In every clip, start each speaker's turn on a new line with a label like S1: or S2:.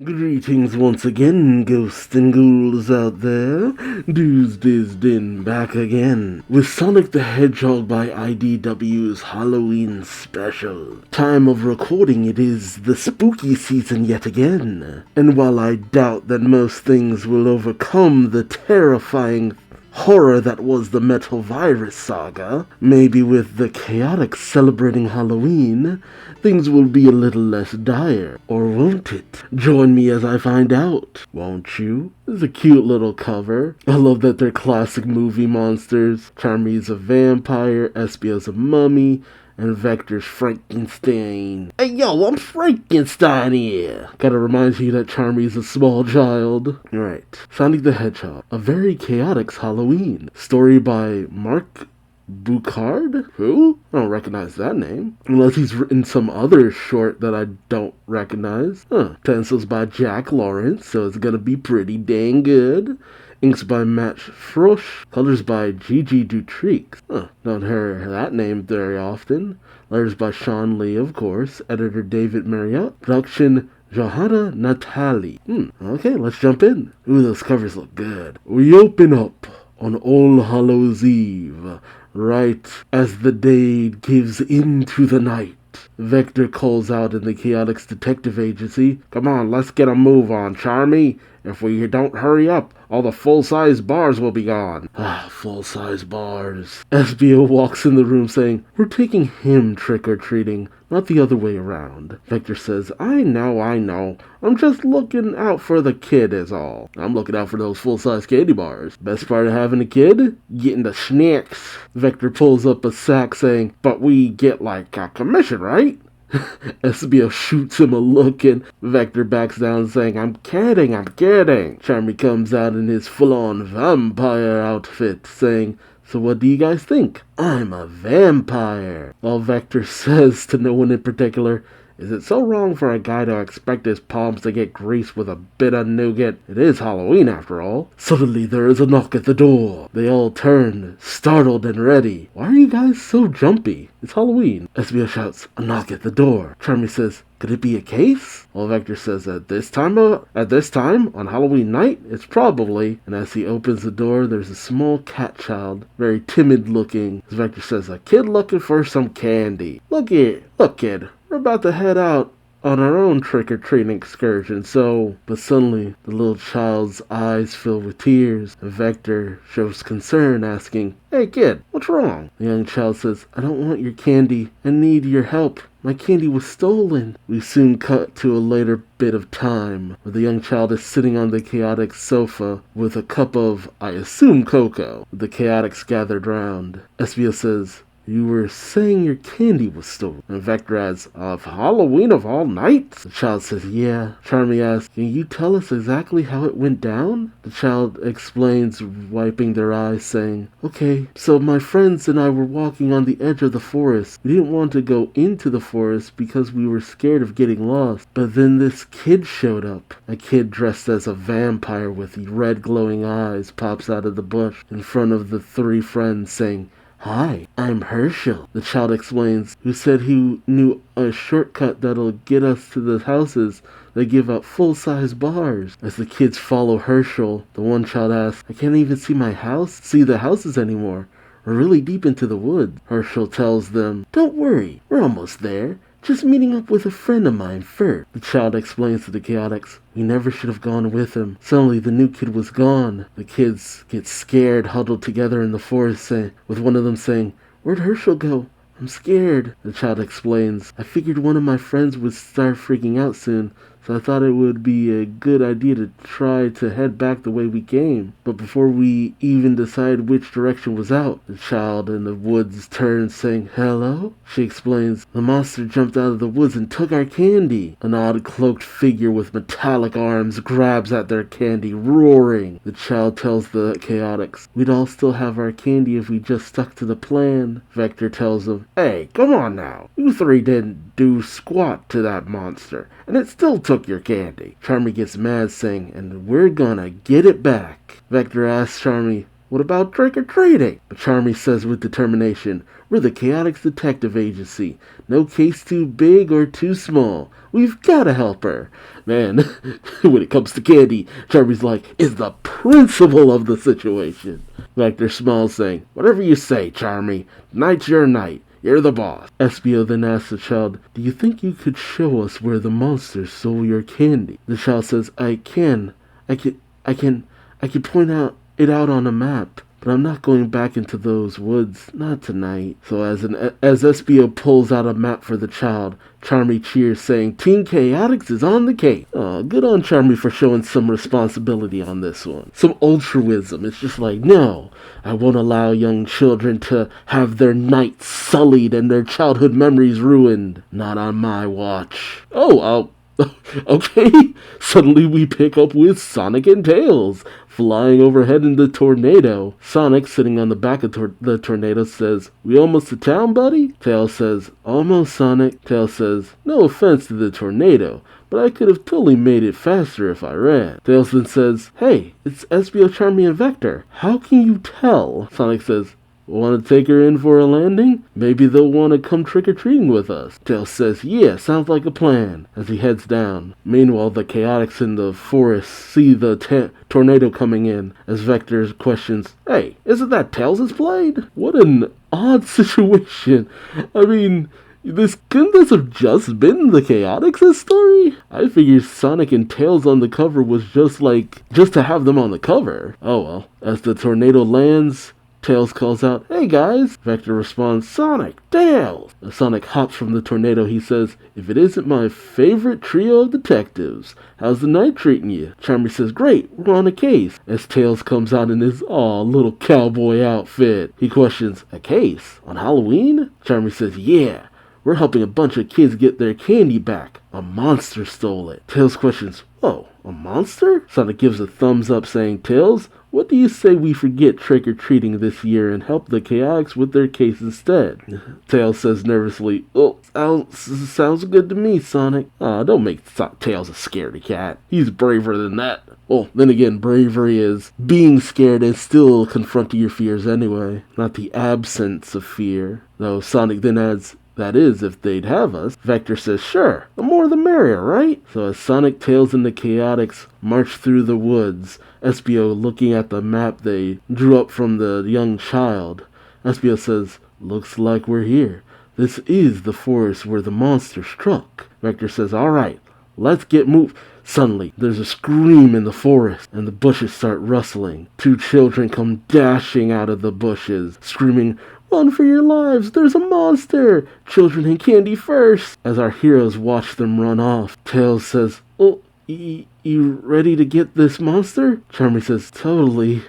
S1: Greetings once again, ghosts and ghouls out there. Duuz-Diz-Din back again with Sonic the Hedgehog by IDW's Halloween special. Time of recording, it is the spooky season yet again. And while I doubt that most things will overcome the terrifying horror that was the Metal Virus saga, maybe with the Chaotix celebrating Halloween, things will be a little less dire, or won't it? Join me as I find out, won't you? It's a cute little cover. I love that they're classic movie monsters. Charmy's a vampire, Espio's a mummy, and Vector's Frankenstein. Hey yo, I'm Frankenstein here! Gotta remind you that Charmy's a small child. Alright, Sonic the Hedgehog, A Very Chaotix Halloween. Story by Mark Bucard? Who? I don't recognize that name. Unless he's written some other short that I don't recognize. Pencils by Jack Lawrence, so it's gonna be pretty dang good. Inks by Matt Frosch. Colors by Gigi Dutrix. Don't hear that name very often. Letters by Sean Lee, of course. Editor David Marriott. Production Johanna Natali. Okay, let's jump in. Ooh, those covers look good. We open up on All Hallows Eve, right as the day gives into the night. Vector calls out in the Chaotix Detective Agency. Come on, let's get a move on, Charmy. If we don't hurry up, all the full-size bars will be gone. Full-size bars. Espio walks in the room saying, we're taking him trick-or-treating, not the other way around. Vector says, I know. I'm just looking out for the kid is all. I'm looking out for those full-size candy bars. Best part of having a kid? Getting the snacks. Vector pulls up a sack saying, but we get like a commission, right? Espio shoots him a look and Vector backs down saying, I'm kidding. Charmy comes out in his full-on vampire outfit saying, so what do you guys think? I'm a vampire. All Vector says to no one in particular, is it so wrong for a guy to expect his palms to get greased with a bit of nougat? It is Halloween after all. Suddenly there is a knock at the door. They all turn, startled and ready. Why are you guys so jumpy? It's Halloween. Espio shouts, a knock at the door. Charmy says, could it be a case? All Vector says, at this time, on Halloween night, it's probably. And as he opens the door, there's a small cat child, very timid looking. As Vector says, a kid looking for some candy. Look kid, we're about to head out on our own trick-or-treating excursion, But suddenly, the little child's eyes fill with tears, and Vector shows concern, asking, hey kid, what's wrong? The young child says, I don't want your candy. I need your help. My candy was stolen. We soon cut to a later bit of time, where the young child is sitting on the Chaotix sofa with a cup of, I assume, cocoa. The Chaotix gathered round. Espio says, you were saying your candy was stolen. And Vector adds, of Halloween of all nights? The child says, yeah. Charmy asks, can you tell us exactly how it went down? The child explains, wiping their eyes, saying, okay, so my friends and I were walking on the edge of the forest. We didn't want to go into the forest because we were scared of getting lost. But then this kid showed up. A kid dressed as a vampire with red glowing eyes pops out of the bush in front of the three friends, saying, hi, I'm Herschel. The child explains, who said he knew a shortcut that'll get us to the houses that give out full-size bars. As the kids follow Herschel, the one child asks, I can't even see the houses anymore. We're really deep into the woods. Herschel tells them, don't worry, we're almost there. Just meeting up with a friend of mine first. The child explains to the Chaotix, we never should have gone with him. Suddenly the new kid was gone. The kids get scared, huddled together in the forest, with one of them saying, where'd Herschel go? I'm scared. The child explains, I figured one of my friends would start freaking out soon, so I thought it would be a good idea to try to head back the way we came. But before we even decided which direction was out, the child in the woods turns, saying, hello? She explains, the monster jumped out of the woods and took our candy. An odd cloaked figure with metallic arms grabs at their candy, roaring. The child tells the Chaotix, we'd all still have our candy if we just stuck to the plan. Vector tells them, hey, come on now. You three didn't do squat to that monster, and it still took your candy. Charmy gets mad, saying, and we're gonna get it back. Vector asks Charmy, What about trick-or-treating? But Charmy says with determination, we're the Chaotix Detective Agency. No case too big or too small. We've gotta help her. Man, when it comes to candy, Charmy's like, is the principal of the situation. Vector smiles, saying, whatever you say, Charmy. Night's your night. You're the boss. Espio then asks the child, do you think you could show us where the monsters stole your candy? The child says, I can point it out on a map, but I'm not going back into those woods, not tonight. So as Espio pulls out a map for the child, Charmy cheers, saying, Team Chaotix is on the case. Oh, good on Charmy for showing some responsibility on this one. Some altruism. It's just like, no, I won't allow young children to have their nights sullied and their childhood memories ruined. Not on my watch. Okay. Suddenly we pick up with Sonic and Tails flying overhead in the tornado. Sonic, sitting on the back of the tornado, says, we almost to town, buddy? Tails says, almost, Sonic. Tails says, no offense to the tornado, but I could have totally made it faster if I ran. Tails then says, hey, it's Espio, Charmy, and Vector. How can you tell? Sonic says, want to take her in for a landing? Maybe they'll want to come trick-or-treating with us. Tails says, yeah, sounds like a plan, as he heads down. Meanwhile, the Chaotix in the forest see the tornado coming in, as Vector questions, hey, isn't that Tails' blade? What an odd situation. I mean, couldn't this have just been the Chaotix' story? I figured Sonic and Tails on the cover was just to have them on the cover. Oh well. As the tornado lands, Tails calls out, hey guys! Vector responds, Sonic, Tails! As Sonic hops from the tornado, he says, if it isn't my favorite trio of detectives, how's the night treating you? Charmy says, great, we're on a case. As Tails comes out in his little cowboy outfit, he questions, a case? On Halloween? Charmy says, yeah, we're helping a bunch of kids get their candy back. A monster stole it. Tails questions, whoa, a monster? Sonic gives a thumbs up, saying, Tails, what do you say we forget trick-or-treating this year and help the Chaotix with their case instead? Tails says nervously, sounds good to me, Sonic. Don't make Tails a scaredy cat. He's braver than that. Well, then again, bravery is being scared and still confronting your fears anyway, not the absence of fear. Though Sonic then adds, that is, if they'd have us. Vector says, sure, the more the merrier, right? So as Sonic, Tails, and the Chaotix march through the woods, Espio looking at the map they drew up from the young child, Espio says, looks like we're here. This is the forest where the monster struck. Vector says, alright, let's get moved. Suddenly, there's a scream in the forest, and the bushes start rustling. Two children come dashing out of the bushes, screaming, run for your lives, there's a monster! Children and candy first! As our heroes watch them run off, Tails says, you ready to get this monster? Charmy says, totally.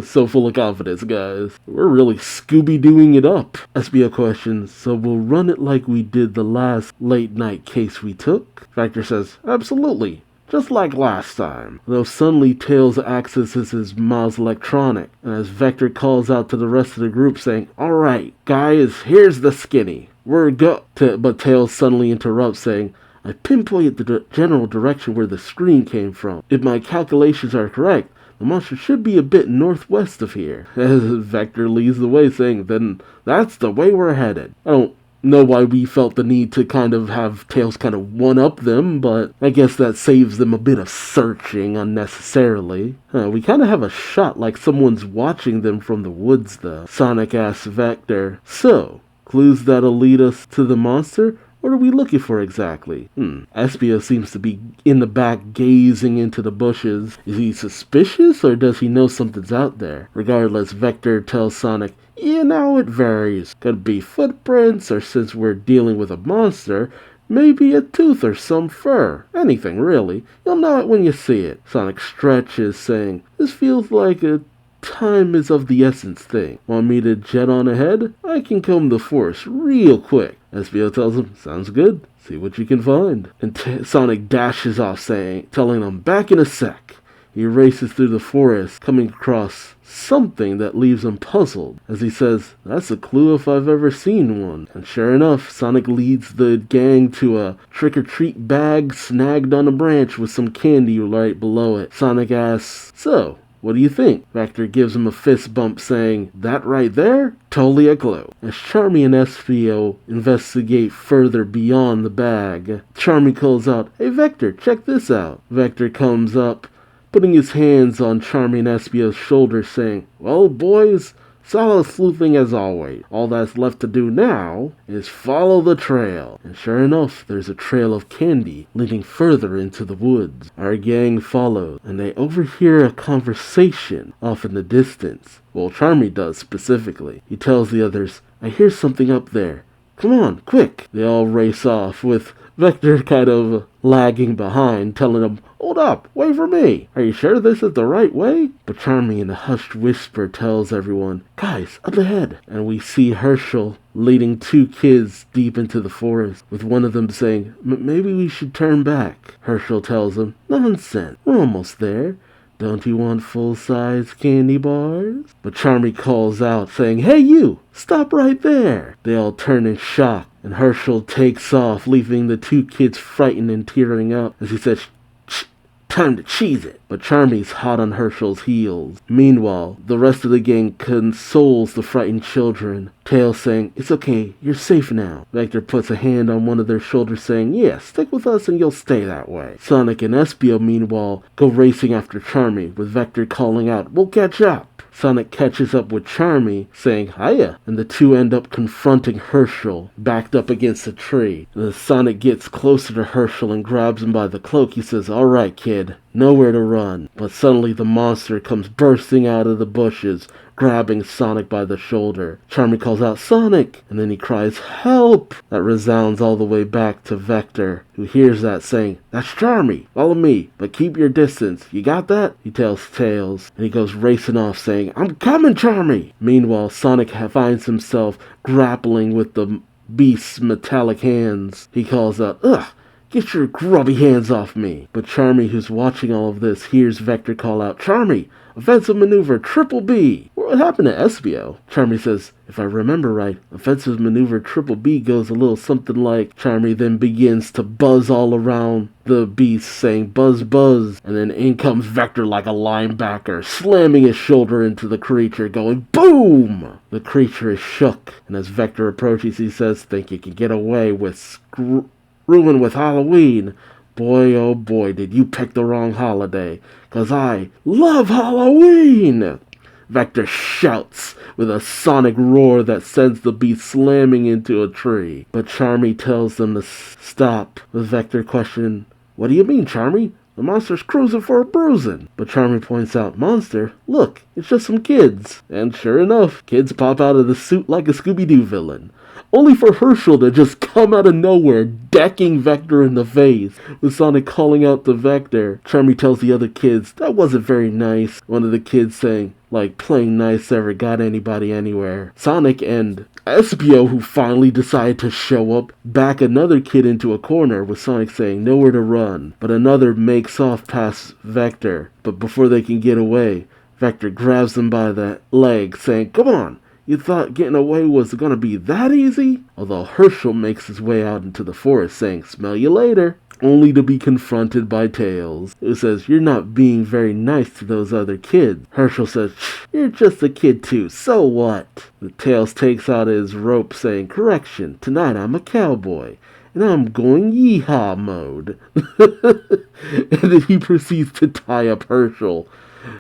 S1: So full of confidence, guys. We're really Scooby-Dooing it up. Espio questions, so we'll run it like we did the last late-night case we took? Vector says, absolutely. Just like last time. Though suddenly Tails accesses his Ma's electronic, and as Vector calls out to the rest of the group saying, alright, guys, here's the skinny. But Tails suddenly interrupts saying, I pinpointed the general direction where the scream came from. If my calculations are correct, the monster should be a bit northwest of here. As Vector leads the way saying, then that's the way we're headed. I don't know why we felt the need to kind of have Tails kind of one-up them, but I guess that saves them a bit of searching unnecessarily. We kind of have a shot like someone's watching them from the woods, though. Sonic asks Vector, so, clues that'll lead us to the monster? What are we looking for exactly? Espio seems to be in the back gazing into the bushes. Is he suspicious or does he know something's out there? Regardless, Vector tells Sonic, it varies. Could be footprints, or since we're dealing with a monster, maybe a tooth or some fur. Anything, really. You'll know it when you see it. Sonic stretches, saying, this feels like a time is of the essence thing. Want me to jet on ahead? I can comb the forest real quick. Espio tells him, sounds good. See what you can find. And Sonic dashes off, telling them, back in a sec. He races through the forest, coming across something that leaves him puzzled, as he says, that's a clue if I've ever seen one. And sure enough, Sonic leads the gang to a trick-or-treat bag snagged on a branch with some candy right below it. Sonic asks, so, what do you think? Vector gives him a fist bump saying, that right there? Totally a clue. As Charmy and Espio investigate further beyond the bag, Charmy calls out, hey Vector, check this out. Vector comes up, putting his hands on Charmy and Espio's shoulders saying, well boys, solid sleuthing as always. All that's left to do now is follow the trail. And sure enough, there's a trail of candy leading further into the woods. Our gang follows, and they overhear a conversation off in the distance. Well, Charmy does specifically. He tells the others, I hear something up there. Come on, quick. They all race off, with Vector kind of lagging behind, telling them, hold up, wait for me. Are you sure this is the right way? But Charmy in a hushed whisper tells everyone, guys, up ahead. And we see Herschel leading two kids deep into the forest, with one of them saying, maybe we should turn back. Herschel tells him, nonsense, we're almost there. Don't you want full-size candy bars? But Charmy calls out, saying, hey you, stop right there. They all turn in shock, and Herschel takes off, leaving the two kids frightened and tearing up as he says, time to cheese it. But Charmy's hot on Herschel's heels. Meanwhile, the rest of the gang consoles the frightened children, Tails saying, it's okay, you're safe now. Vector puts a hand on one of their shoulders saying, yeah, stick with us and you'll stay that way. Sonic and Espio, meanwhile, go racing after Charmy, with Vector calling out, we'll catch up. Sonic catches up with Charmy, saying, hiya, and the two end up confronting Herschel, backed up against a tree. And as Sonic gets closer to Herschel and grabs him by the cloak, he says, alright kid, nowhere to run. But suddenly the monster comes bursting out of the bushes, grabbing Sonic by the shoulder. Charmy calls out, Sonic! And then he cries, help! That resounds all the way back to Vector, who hears that saying, that's Charmy, follow me, but keep your distance. You got that? He tells Tails, and he goes racing off saying, I'm coming, Charmy! Meanwhile, Sonic finds himself grappling with the beast's metallic hands. He calls out, ugh! Get your grubby hands off me. But Charmy, who's watching all of this, hears Vector call out, Charmy! Offensive maneuver triple B. What happened to Espio? Charmy says, if I remember right, offensive maneuver triple B goes a little something like, Charmy then begins to buzz all around the beast, saying buzz buzz, and then in comes Vector like a linebacker, slamming his shoulder into the creature, going boom! The creature is shook, and as Vector approaches, he says, think you can get away with screwing with Halloween? Boy, oh boy, did you pick the wrong holiday, 'cause I love Halloween! Vector shouts with a sonic roar that sends the beast slamming into a tree. But Charmy tells them to stop, with Vector questioning, what do you mean, Charmy? The monster's cruising for a bruising. But Charmy points out, monster, look, it's just some kids. And sure enough, kids pop out of the suit like a Scooby-Doo villain. Only for Herschel to just come out of nowhere, decking Vector in the face, with Sonic calling out to Vector. Charmy tells the other kids, that wasn't very nice. One of the kids saying, like playing nice ever got anybody anywhere. Sonic and Espio, who finally decided to show up, back another kid into a corner, with Sonic saying nowhere to run. But another makes off past Vector. But before they can get away, Vector grabs them by the leg, saying, come on! You thought getting away was gonna be that easy? Although Herschel makes his way out into the forest saying, smell you later. Only to be confronted by Tails, who says, you're not being very nice to those other kids. Herschel says, you're just a kid too, so what? The Tails takes out his rope saying, correction, tonight I'm a cowboy. And I'm going yeehaw mode. And then he proceeds to tie up Herschel,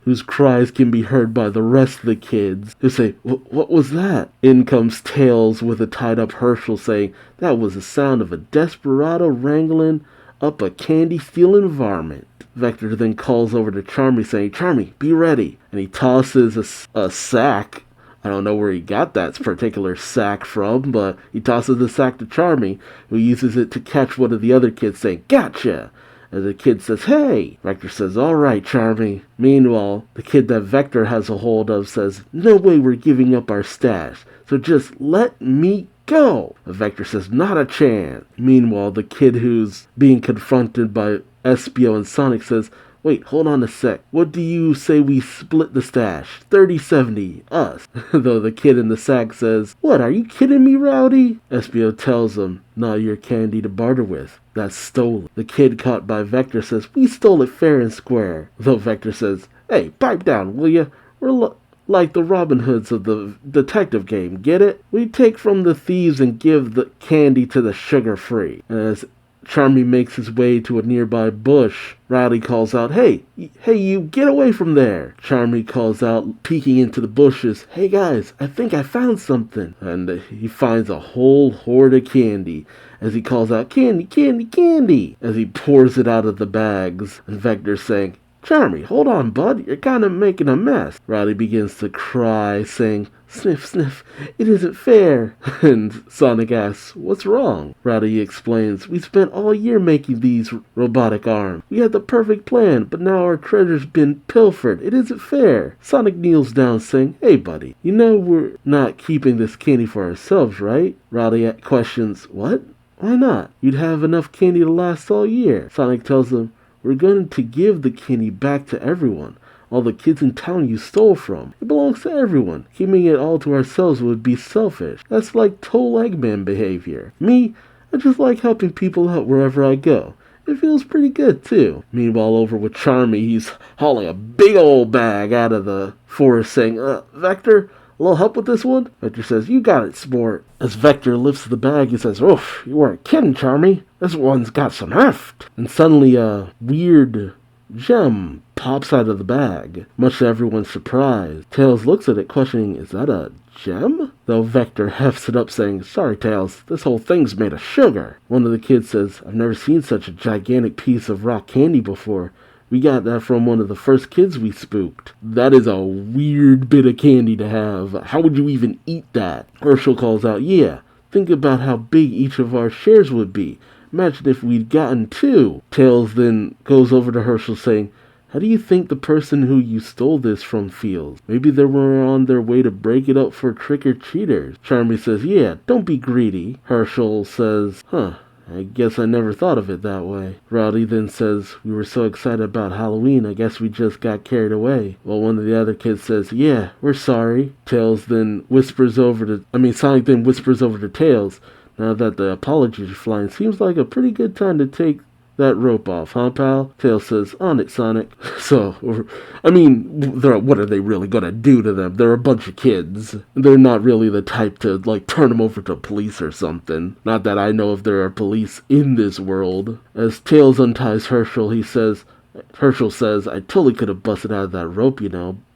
S1: whose cries can be heard by the rest of the kids, who say, what was that? In comes Tails with a tied-up Herschel saying, that was the sound of a desperado wrangling up a candy-stealing varmint. Vector then calls over to Charmy saying, Charmy, be ready. And he tosses a sack. I don't know where he got that particular sack from, but he tosses the sack to Charmy, who uses it to catch one of the other kids saying, gotcha! As the kid says, hey! Vector says, alright, Charmy. Meanwhile, the kid that Vector has a hold of says, no way we're giving up our stash, so just let me go! Vector says, not a chance. Meanwhile, the kid who's being confronted by Espio and Sonic says, wait, hold on a sec. What do you say we split the stash? 30-70, us. Though the kid in the sack says, what, are you kidding me, Rowdy? Espio tells him, not your candy to barter with. That's stolen. The kid caught by Vector says, we stole it fair and square. Though Vector says, Hey, pipe down, will ya? We're like the Robin Hoods of the detective game, get it? We take from the thieves and give the candy to the sugar-free. As Charmy makes his way to a nearby bush, Rowdy calls out, Hey, you, get away from there! Charmy calls out, peeking into the bushes, Hey guys, I think I found something. And he finds a whole hoard of candy, as he calls out, Candy, candy, candy! As he pours it out of the bags, and Vector's saying, Charmy, hold on, bud, you're kind of making a mess. Rowdy begins to cry, saying, Sniff, sniff, it isn't fair. And Sonic asks, what's wrong? Rowdy explains, we spent all year making these robotic arms. We had the perfect plan, but now our treasure's been pilfered. It isn't fair. Sonic kneels down, saying, Hey, buddy, you know we're not keeping this candy for ourselves, right? Rowdy questions, what? Why not? You'd have enough candy to last all year. Sonic tells him, we're going to give the candy back to everyone. All the kids in town you stole from. It belongs to everyone. Keeping it all to ourselves would be selfish. That's like total Eggman behavior. Me, I just like helping people out wherever I go. It feels pretty good, too. Meanwhile, over with Charmy, he's hauling a big old bag out of the forest saying, Vector, a little help with this one? Vector says, you got it, sport. As Vector lifts the bag, he says, oof, you weren't kidding, Charmy. This one's got some heft. And suddenly a weird gem pops out of the bag, much to everyone's surprise. Tails looks at it, questioning, is that a gem? Though Vector hefts it up, saying, sorry, Tails, this whole thing's made of sugar. One of the kids says, I've never seen such a gigantic piece of rock candy before. We got that from one of the first kids we spooked. That is a weird bit of candy to have. How would you even eat that? Herschel calls out, yeah, think about how big each of our shares would be. Imagine if we'd gotten 2. Tails then goes over to Herschel saying, how do you think the person who you stole this from feels? Maybe they were on their way to break it up for trick-or-treaters. Charmy says, yeah, don't be greedy. Herschel says, I guess I never thought of it that way. Rowdy then says, we were so excited about Halloween, I guess we just got carried away. Well, one of the other kids says, yeah, we're sorry. Sonic then whispers over to Tails, now that the apologies are flying, seems like a pretty good time to take that rope off, huh, pal? Tails says, on it, Sonic. So, what are they really gonna do to them? They're a bunch of kids. They're not really the type to, turn them over to police or something. Not that I know if there are police in this world. As Tails unties Herschel says, I totally could have busted out of that rope,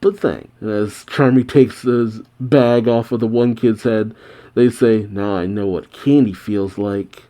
S1: but thanks. And as Charmy takes his bag off of the one kid's head, they say, now I know what candy feels like.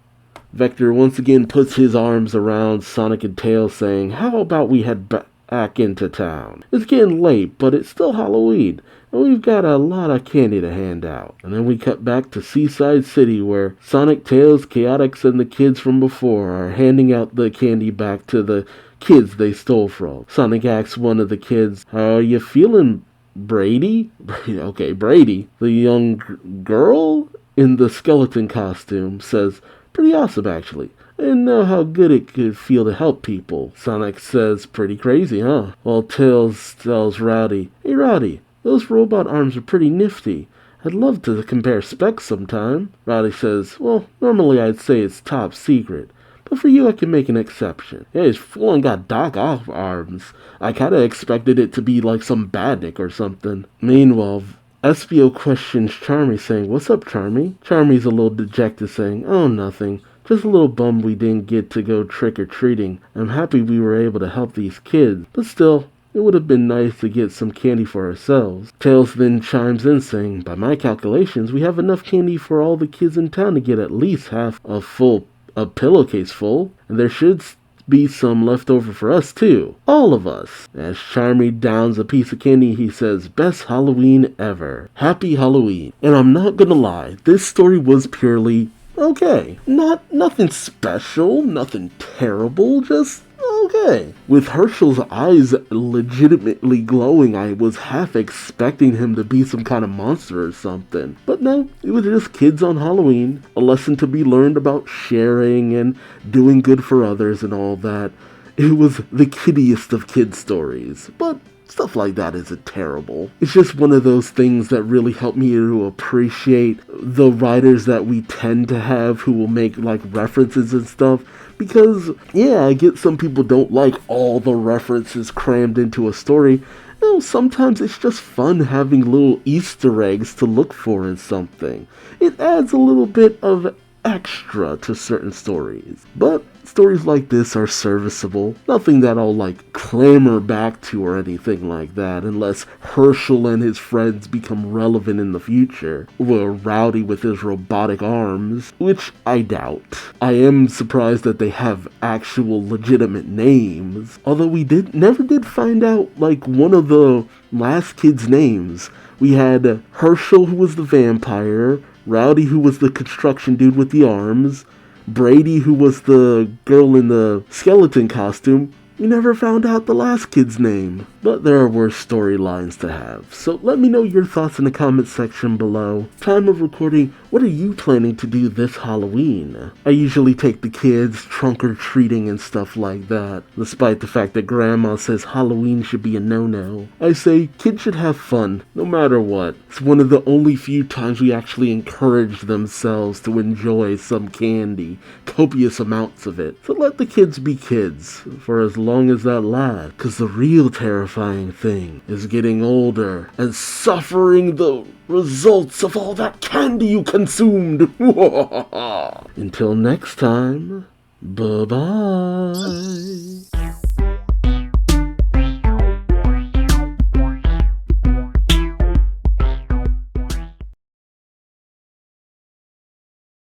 S1: Vector once again puts his arms around Sonic and Tails, saying, how about we head back into town? It's getting late, but it's still Halloween, and we've got a lot of candy to hand out. And then we cut back to Seaside City, where Sonic, Tails, Chaotix, and the kids from before are handing out the candy back to the kids they stole from. Sonic asks one of the kids, how are you feeling, Brady? Okay, Brady. The young girl in the skeleton costume says, pretty awesome, actually. I didn't know how good it could feel to help people. Sonic says, pretty crazy, huh? While Tails tells Rowdy, hey Rowdy, those robot arms are pretty nifty. I'd love to compare specs sometime. Rowdy says, well, normally I'd say it's top secret, but for you I can make an exception. Yeah, he's full-on got Doc Ock arms. I kinda expected it to be like some badnik or something. Meanwhile, Espio questions Charmy, saying, what's up, Charmy? Charmy's a little dejected, saying, oh, nothing. Just a little bummed we didn't get to go trick-or-treating. I'm happy we were able to help these kids, but still, it would have been nice to get some candy for ourselves. Tails then chimes in, saying, by my calculations, we have enough candy for all the kids in town to get at least half a pillowcase full, and there should be some left over for us too. All of us. As Charmy downs a piece of candy, he says, best Halloween ever. Happy Halloween. And I'm not gonna lie, this story was purely okay. Nothing special, nothing terrible, just okay. With Herschel's eyes legitimately glowing, I was half expecting him to be some kind of monster or something. But no, it was just kids on Halloween, a lesson to be learned about sharing and doing good for others and all that. It was the kiddiest of kid stories, but stuff like that isn't terrible. It's just one of those things that really help me to appreciate the writers that we tend to have who will make like references and stuff. Because, yeah, I get some people don't like all the references crammed into a story. You know, sometimes it's just fun having little Easter eggs to look for in something. It adds a little bit of extra to certain stories. But stories like this are serviceable. Nothing that I'll like clamor back to or anything like that, unless Herschel and his friends become relevant in the future, or Rowdy with his robotic arms, which I doubt. I am surprised that they have actual legitimate names, although we never did find out like one of the last kids' names. We had Herschel, who was the vampire, Rowdy, who was the construction dude with the arms, Brady, who was the girl in the skeleton costume. We never found out the last kid's name, but there are worse storylines to have. So let me know your thoughts in the comment section below. Time of recording, what are you planning to do this Halloween? I usually take the kids trunk-or-treating and stuff like that, despite the fact that Grandma says Halloween should be a no-no. I say kids should have fun, no matter what. It's one of the only few times we actually encourage themselves to enjoy some candy, copious amounts of it. So let the kids be kids, for as long as that lasts, because the real terrifying thing is getting older and suffering the results of all that candy you consumed. Until next time, bye-bye.